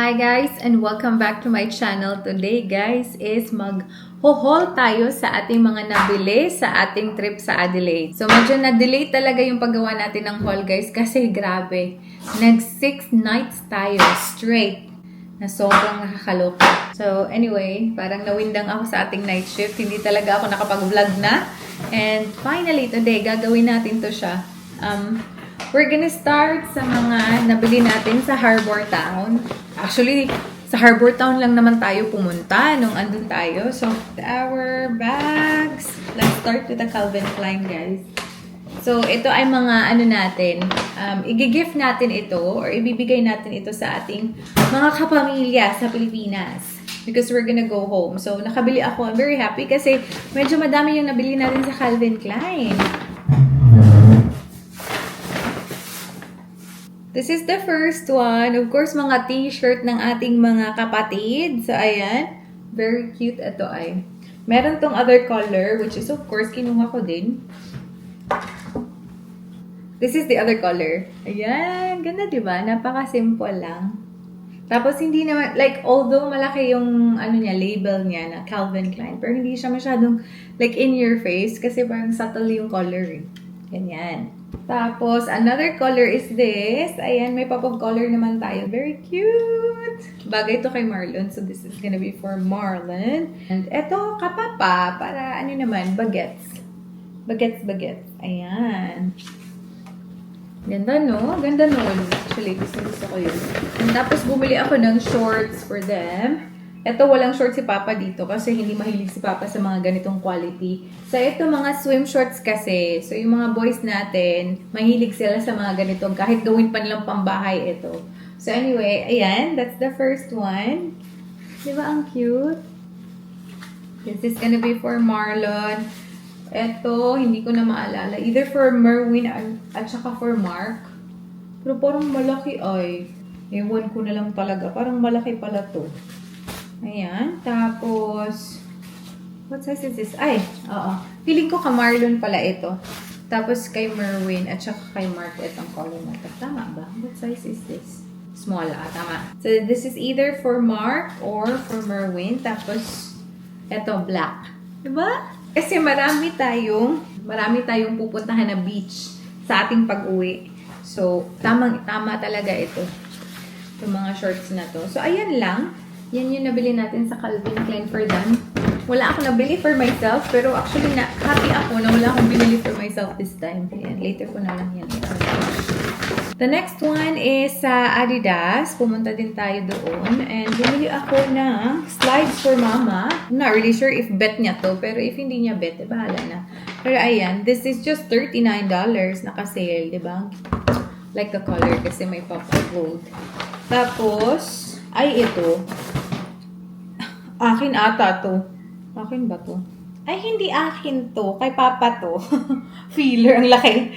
Hi guys and welcome back to my channel. Today guys is mag-haul tayo sa ating mga nabili sa ating trip sa Adelaide. So medyo na-delay talaga yung paggawa natin ng haul guys kasi grabe. Nag 6 nights tayo straight na sobrang nakakaloka. So anyway, parang nawindang ako sa ating night shift. Hindi talaga ako nakapag-vlog na. And finally today gagawin natin to siya. We're gonna start sa mga nabili natin sa Harbour Town. Actually, sa Harbour Town lang naman tayo pumunta nung andun tayo. So, our bags. Let's start with the Calvin Klein, guys. So, ito ay mga ano natin. I-gift natin ito or ibibigay natin ito sa ating mga kapamilya sa Pilipinas. Because we're gonna go home. So, nakabili ako. I'm very happy kasi medyo madami yung nabili natin sa Calvin Klein. This is the first one. Of course, mga t-shirt ng ating mga kapatid. So, ayan. Very cute ito ay. Meron tong other color, which is of course, kinuha ko din. This is the other color. Ayan. Ganda, diba? Napaka-simple lang. Tapos, hindi naman, like, although malaki yung, ano niya, label niya na Calvin Klein, pero hindi siya masyadong, like, in your face kasi parang subtle yung color. Ganyan. Tapos, another color is this. Ayan, may pop-up color naman tayo. Very cute! Bagay to kay Marlon. So, this is gonna be for Marlon. And eto, kapapa. Para, ano naman, bagets. Bagets. Ayan. Ganda, no? Ganda, no? Actually, gusto ko yun. And tapos, bumili ako ng shorts for them. Ito, walang short si Papa dito kasi hindi mahilig si Papa sa mga ganitong quality. So, ito mga swim shorts kasi. So, yung mga boys natin, mahilig sila sa mga ganitong kahit gawin pa nilang pambahay ito. So, anyway, ayan. That's the first one. Diba ang cute? This is gonna be for Marlon. Ito, hindi ko na maalala. Either for Merwin at saka for Mark. Pero parang malaki ay. Ewan ko na lang talaga. Parang malaki pala to. Ayan. Tapos, what size is this? Ay, oo. Feeling ko ka Marlon pala ito. Tapos kay Merwin at saka kay Mark itong color na ito. Tama ba? What size is this? Small, tama. So, this is either for Mark or for Merwin. Tapos, ito, black. Diba? Kasi marami tayong pupuntahan na beach sa ating pag-uwi. So, tama talaga ito. Itong mga shorts na to. So, ayan lang. Yan yung nabili natin sa Calvin Klein for them. Wala akong nabili for myself, pero actually happy ako na wala akong binili for myself this time. Ayan, later ko na lang yan. The next one is sa Adidas. Pumunta din tayo doon. And bumili ako ng slides for mama. I'm not really sure if bet niya to, pero if hindi niya bet, bahala na. Pero ayan, this is just $39. Naka-sale, diba? Like the color kasi may pop-up gold. Tapos, ay ito. Akin ata to. Akin ba to? Ay, hindi akin to. Kay Papa to. Feeler, ang laki.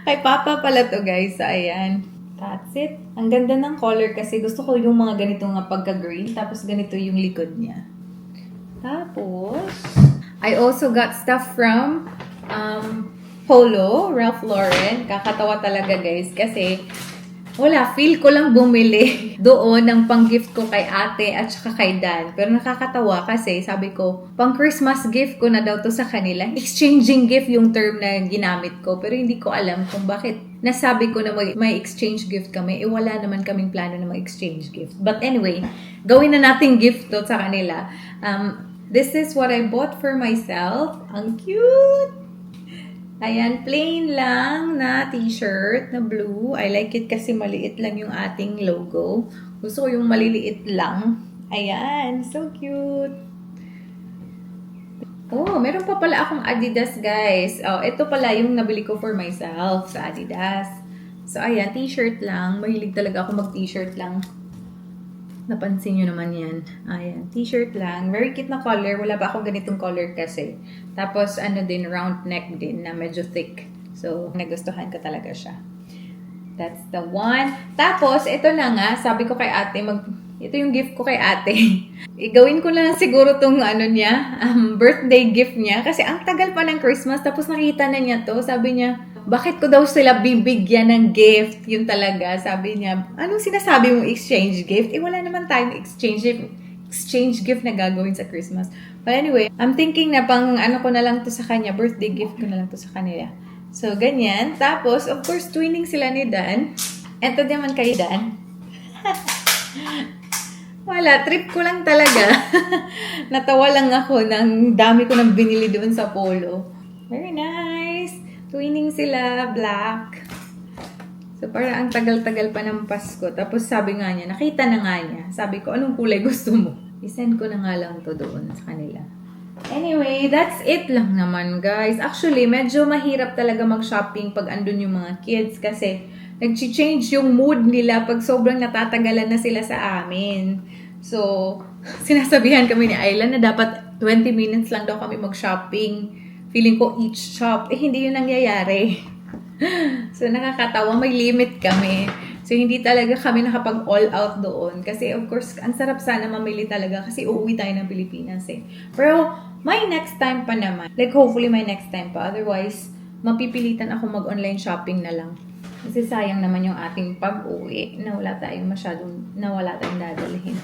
Kay Papa pala to, guys. Ayan. That's it. Ang ganda ng color kasi gusto ko yung mga ganito nga pagka-green. Tapos ganito yung likod niya. Tapos, I also got stuff from Polo, Ralph Lauren. Kakatawa talaga, guys. Kasi, feel ko lang bumili doon ng pang-gift ko kay ate at saka kay Dan. Pero nakakatawa kasi sabi ko, pang-Christmas gift ko na daw to sa kanila. Exchanging gift yung term na ginamit ko. Pero hindi ko alam kung bakit nasabi ko na may exchange gift kami. Wala naman kaming plano na mag-exchange gift. But anyway, gawin na natin gift to sa kanila. This is what I bought for myself. Ang cute! Ayan, plain lang na t-shirt na blue. I like it kasi maliit lang yung ating logo. Gusto ko yung maliliit lang. Ayan, so cute. Oh, meron pa pala akong Adidas, guys. Oh, ito pala yung nabili ko for myself sa Adidas. So, ayan, t-shirt lang. Mahilig talaga ako mag-t-shirt lang. Napansin nyo naman yan. Ayan, t-shirt lang. Very cute na color. Wala pa akong ganitong color kasi. Tapos, ano din, round neck din na medyo thick. So, nagustuhan ko talaga siya. That's the one. Tapos, ito na nga. Sabi ko kay ate, ito yung gift ko kay ate. Igawin ko na siguro tong birthday gift niya. Kasi ang tagal pa ng Christmas. Tapos, nakita na niya to. Sabi niya, bakit ko daw sila bibigyan ng gift? Yun talaga, sabi niya, anong sinasabi mong exchange gift? Eh, wala naman tayong exchange gift na gagawin sa Christmas. But anyway, I'm thinking na pang ano ko na lang to sa kanya, birthday gift ko na lang to sa kanila. So, ganyan. Tapos, of course, twinning sila ni Dan. Eto naman kay Dan. Wala, trip ko lang talaga. Natawa lang ako ng dami ko nang binili doon sa Polo. Very nice. Twinning sila, black. So, parang ang tagal-tagal pa ng Pasko. Tapos sabi nga niya, nakita na nga niya. Sabi ko, anong kulay gusto mo? I-send ko na nga lang to doon sa kanila. Anyway, that's it lang naman, guys. Actually, medyo mahirap talaga mag-shopping pag andun yung mga kids kasi nag-change yung mood nila pag sobrang natatagalan na sila sa amin. So, sinasabihan kami ni Ayla na dapat 20 minutes lang daw kami mag-shopping. Feeling ko each shop. Eh, hindi yun nangyayari. So, nakakatawa. May limit kami. So, hindi talaga kami nakapag-all out doon. Kasi, of course, ang sarap sana mamili talaga kasi uuwi tayo ng Pilipinas eh. Pero, may next time pa naman. Like, hopefully, may next time pa. Otherwise, mapipilitan ako mag-online shopping na lang. Kasi sayang naman yung ating pag-uwi na wala tayong dadalhin.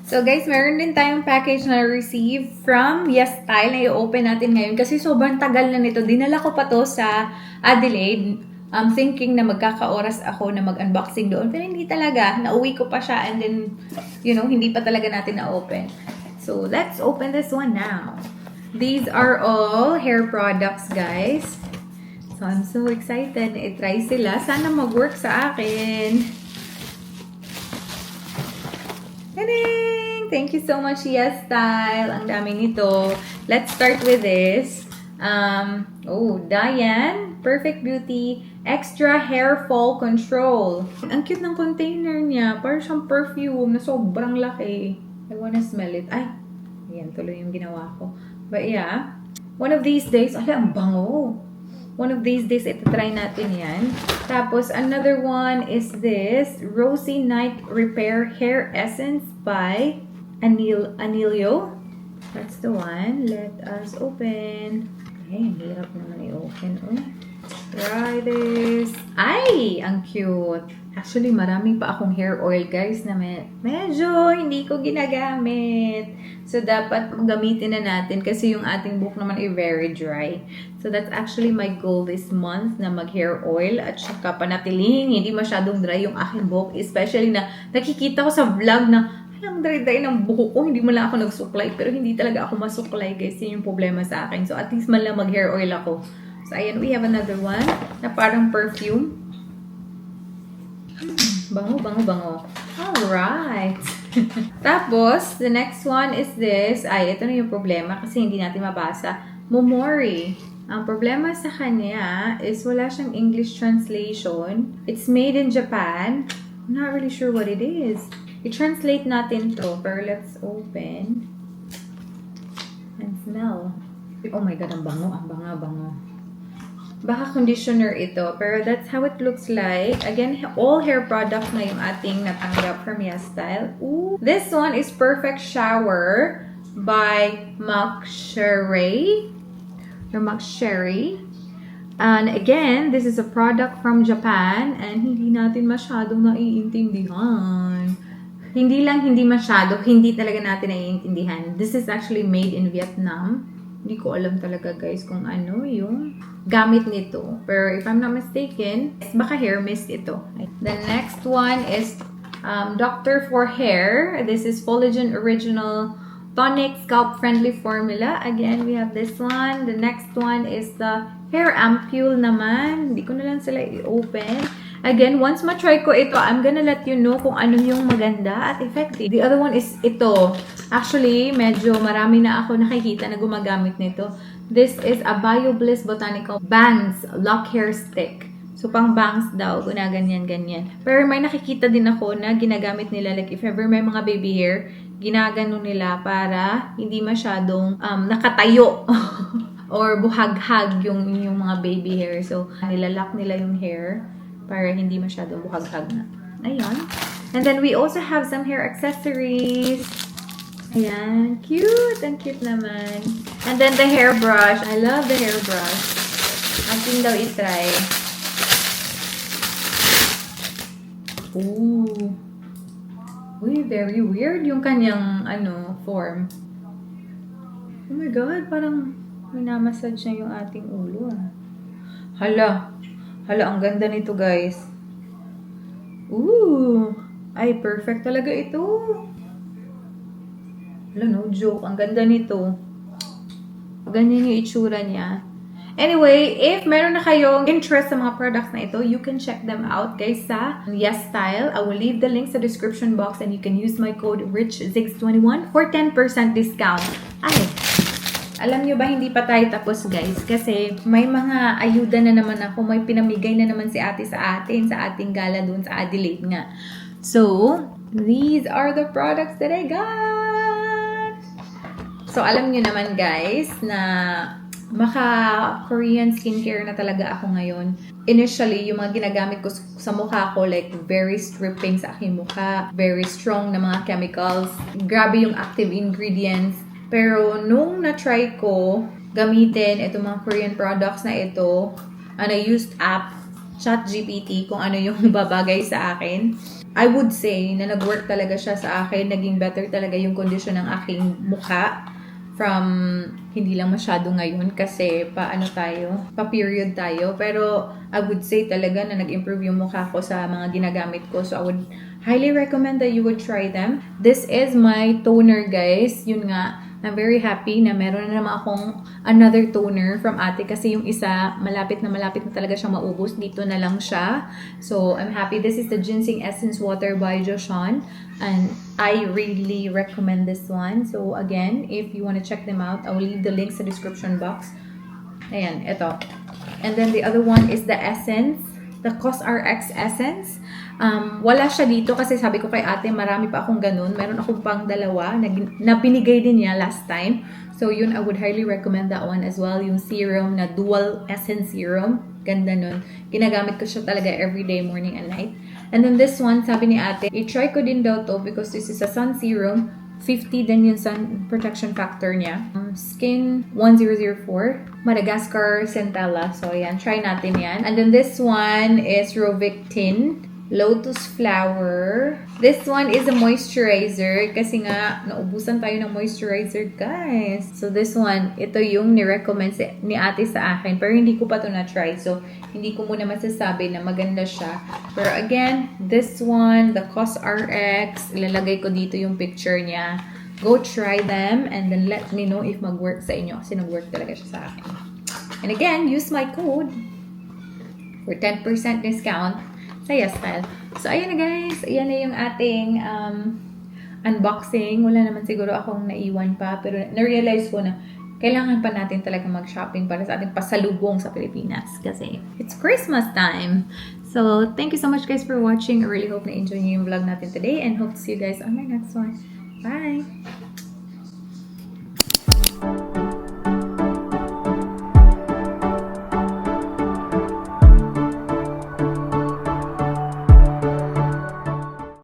So guys, meron din tayong package na receive from Yes Style na i-open natin ngayon kasi sobrang tagal na nito. Dinala ko pa to sa Adelaide. I'm thinking na magkakaoras ako na mag-unboxing doon. Pero hindi talaga. Nauwi ko pa siya and then, you know, hindi pa talaga natin na-open. So let's open this one now. These are all hair products, guys. So I'm so excited na i-try sila. Sana mag-work sa akin. Tadang! Thank you so much, Yes Style. Ang dami nito. Let's start with this. Diane Perfect Beauty Extra Hair Fall Control. Ang cute ng container niya. Parang siyang perfume na sobrang laki. I wanna smell it. Ay, ayan, tuloy yung ginawa ko. But yeah, one of these days, ang bango. One of these days, ito-try natin yan. Tapos, another one is this Rosy Night Repair Hair Essence by Anilio. That's the one. Let us open. Ay, ang hirap naman i-open. Oh. Try this. Ay, ang cute. Actually, marami pa akong hair oil, guys, na medyo hindi ko ginagamit. So, dapat gamitin na natin kasi yung ating buhok naman ay very dry. So, that's actually my goal this month na mag-hair oil at saka panatilihin hindi masyadong dry yung aking buhok. Especially na nakikita ko sa vlog na ang dry-dry ng buhok ko. Hindi mo lang ako nagsuklay. Pero hindi talaga ako masuklay, guys. Yun yung problema sa akin. So, at least man lang mag-hair oil ako. So, ayan. We have another one na parang perfume. Bango, bango, bango. Alright. Tapos, the next one is this. Ay, ito na yung problema kasi hindi natin mabasa. Momori. Ang problema sa kanya is wala siyang English translation. It's made in Japan. I'm not really sure what it is. I-translate natin to. Pero let's open. And smell. Oh my God, ang bango. Ang bango. Baka conditioner ito. Pero that's how it looks like. Again, all hair products na yung ating natanggap from Yes Style. Ooh. This one is Perfect Shower by Mac Sherry. And again, this is a product from Japan. And hindi natin masyadong naiintindihan. Hindi talaga natin naiintindihan. This is actually made in Vietnam. Hindi ko alam talaga, guys, kung ano yung gamit nito. Pero if I'm not mistaken, baka hair mist ito. The next one is Dr. for Hair. This is Collagen Original Tonic Scalp Friendly Formula. Again, we have this one. The next one is the Hair Ampule naman. Hindi ko na lang sila i-open. Again, once ma-try ko ito, I'm gonna let you know kung ano yung maganda at effective. The other one is ito. Actually, medyo marami na ako nakikita na gumagamit nito. This is a BioBliss Botanical Bangs Lock Hair Stick. So, pang bangs daw, ginaganyan-ganyan. Pero may nakikita din ako na ginagamit nila, like if ever may mga baby hair, ginagano nila para hindi masyadong nakatayo or buhaghag yung mga baby hair. So, nilalock nila yung hair para hindi masyadong buhaghag na. Ayan. And then we also have some hair accessories. Ayan. Cute. Ang cute naman. And then the hairbrush. I love the hairbrush. Ating daw itry. Ooh. Uy, very weird yung kanyang, form. Oh my God, parang minamassage niya yung ating ulo, ah. Hala, ang ganda nito, guys. Ooh, ay, perfect talaga ito. Hala, no joke, ang ganda nito. Ganyan yung itsura niya. Anyway, if meron na kayong interest sa mga products na ito, you can check them out, guys, sa Yes Style. I will leave the link sa description box and you can use my code RICHZIGS21 for 10% discount. Ay, alam nyo ba, hindi pa tayo tapos, guys, kasi may mga ayuda na naman ako, may pinamigay na naman si ate sa atin, sa ating gala doon sa Adelaide nga. So, these are the products that I got! So, alam nyo naman, guys, na maka-Korean skincare na talaga ako ngayon. Initially, yung mga ginagamit ko sa mukha ko, like, very stripping sa aking mukha, very strong na mga chemicals, grabe yung active ingredients. Pero, nung na-try ko gamitin itong mga Korean products na ito, and I used app, ChatGPT, kung ano yung babagay sa akin, I would say na nag-work talaga siya sa akin, naging better talaga yung condition ng aking mukha. From hindi lang masyado ngayon kasi pa-period tayo. Pero I would say talaga na nag-improve yung mukha ko sa mga ginagamit ko. So I would highly recommend that you would try them. This is my toner, guys. Yun nga, I'm very happy na meron na naman akong another toner from ate kasi yung isa, malapit na talaga siyang maubos. Dito na lang siya. So, I'm happy. This is the Ginseng Essence Water by Joseon. And I really recommend this one. So, again, if you want to check them out, I will leave the link sa description box. Ayan, ito. And then the other one is the Essence, the COSRX Essence. Wala siya dito kasi sabi ko kay ate, marami pa akong ganun. Meron akong pang dalawa na binigay din niya last time. So, yun, I would highly recommend that one as well. Yung serum na dual essence serum. Ganda nun. Ginagamit ko siya talaga everyday, morning and night. And then this one, sabi ni ate, i-try ko din daw to because this is a sun serum. 50 din yung sun protection factor niya. Skin 1004. Madagascar Centella. So, yan. Try natin yan. And then this one is Rovictin. Lotus Flower. This one is a moisturizer kasi nga naubusan tayo ng moisturizer, guys. So this one, ito yung ni-recommend ni ate sa akin pero hindi ko pa to na-try. So hindi ko muna masasabi na maganda siya. Pero again, this one, the COSRX, ilalagay ko dito yung picture niya. Go try them and then let me know if mag-work sa inyo kasi nag-work talaga siya sa akin. And again, use my code for 10% discount sa Yes Style. So, ayan na, guys. Ayan na yung ating unboxing. Wala naman siguro akong naiwan pa. Pero na-realize ko na kailangan pa natin talaga mag-shopping para sa ating pasalubong sa Pilipinas. Kasi it's Christmas time. So, thank you so much, guys, for watching. I really hope na-enjoy niyo yung vlog natin today. And hope to see you guys on my next one. Bye!